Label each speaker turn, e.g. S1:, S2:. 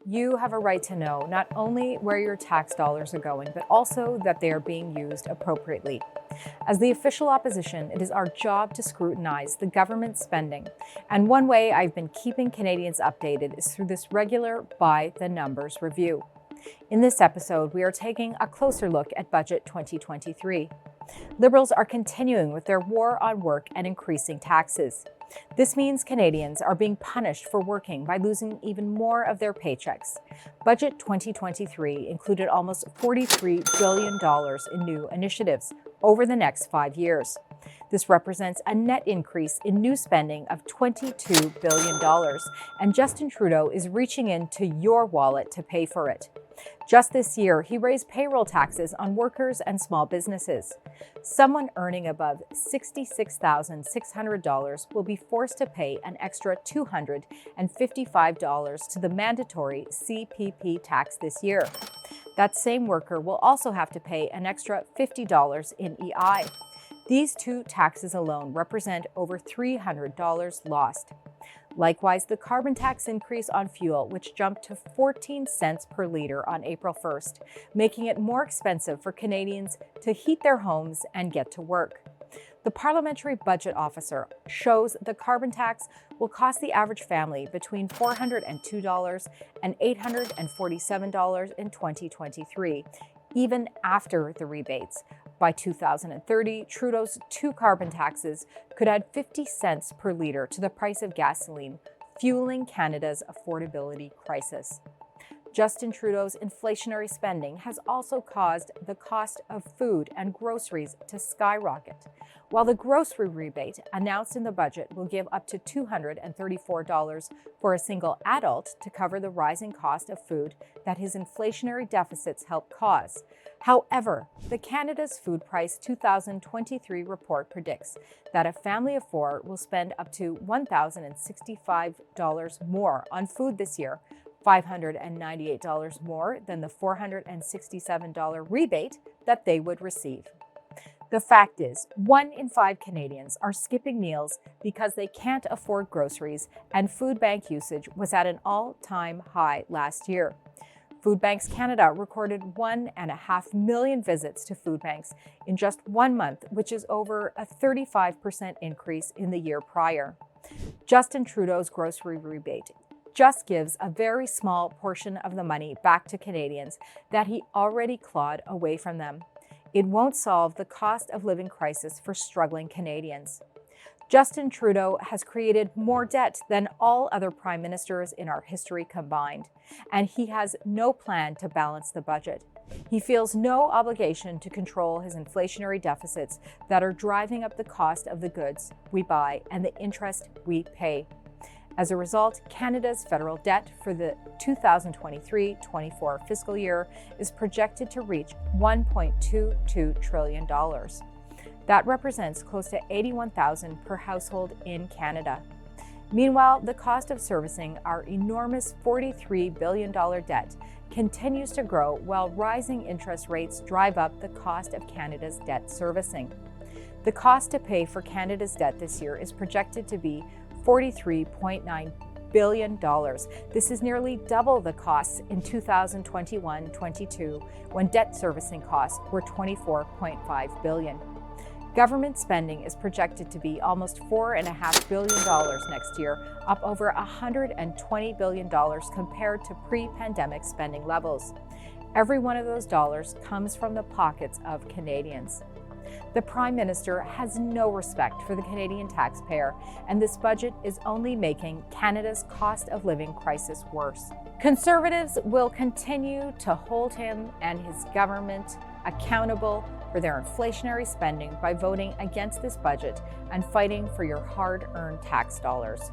S1: You have a right to know not only where your tax dollars are going, but also that they are being used appropriately. As the official opposition, it is our job to scrutinize the government spending. And one way I've been keeping Canadians updated is through this regular By the Numbers review. In this episode, we are taking a closer look at Budget 2023. Liberals are continuing with their war on work and increasing taxes. This means Canadians are being punished for working by losing even more of their paychecks. Budget 2023 included almost $43 billion in new initiatives over the next 5 years. This represents a net increase in new spending of $22 billion, and Justin Trudeau is reaching into your wallet to pay for it. Just this year, he raised payroll taxes on workers and small businesses. Someone earning above $66,600 will be forced to pay an extra $255 to the mandatory CPP tax this year. That same worker will also have to pay an extra $50 in EI. These two taxes alone represent over $300 lost. Likewise, the carbon tax increase on fuel, which jumped to 14 cents per litre on April 1st, making it more expensive for Canadians to heat their homes and get to work. The Parliamentary Budget Officer shows the carbon tax will cost the average family between $402 and $847 in 2023, even after the rebates. By 2030, Trudeau's two carbon taxes could add 50 cents per litre to the price of gasoline, fueling Canada's affordability crisis. Justin Trudeau's inflationary spending has also caused the cost of food and groceries to skyrocket. While the grocery rebate announced in the budget will give up to $234 for a single adult to cover the rising cost of food that his inflationary deficits help cause. However, the Canada's Food Price 2023 report predicts that a family of four will spend up to $1,065 more on food this year, $598 more than the $467 rebate that they would receive. The fact is, 1 in 5 Canadians are skipping meals because they can't afford groceries, and food bank usage was at an all-time high last year. Food Banks Canada recorded 1.5 million visits to food banks in just 1 month, which is over a 35% increase in the year prior. Justin Trudeau's grocery rebate just gives a very small portion of the money back to Canadians that he already clawed away from them. It won't solve the cost of living crisis for struggling Canadians. Justin Trudeau has created more debt than all other prime ministers in our history combined, and he has no plan to balance the budget. He feels no obligation to control his inflationary deficits that are driving up the cost of the goods we buy and the interest we pay. As a result, Canada's federal debt for the 2023-24 fiscal year is projected to reach $1.22 trillion. That represents close to $81,000 per household in Canada. Meanwhile, the cost of servicing our enormous $43 billion debt continues to grow while rising interest rates drive up the cost of Canada's debt servicing. The cost to pay for Canada's debt this year is projected to be $43.9 billion. This is nearly double the costs in 2021-22, when debt servicing costs were $24.5 billion. Government spending is projected to be almost $4.5 billion next year, up over $120 billion compared to pre-pandemic spending levels. Every one of those dollars comes from the pockets of Canadians. The Prime Minister has no respect for the Canadian taxpayer, and this budget is only making Canada's cost of living crisis worse. Conservatives will continue to hold him and his government accountable for their inflationary spending by voting against this budget and fighting for your hard-earned tax dollars.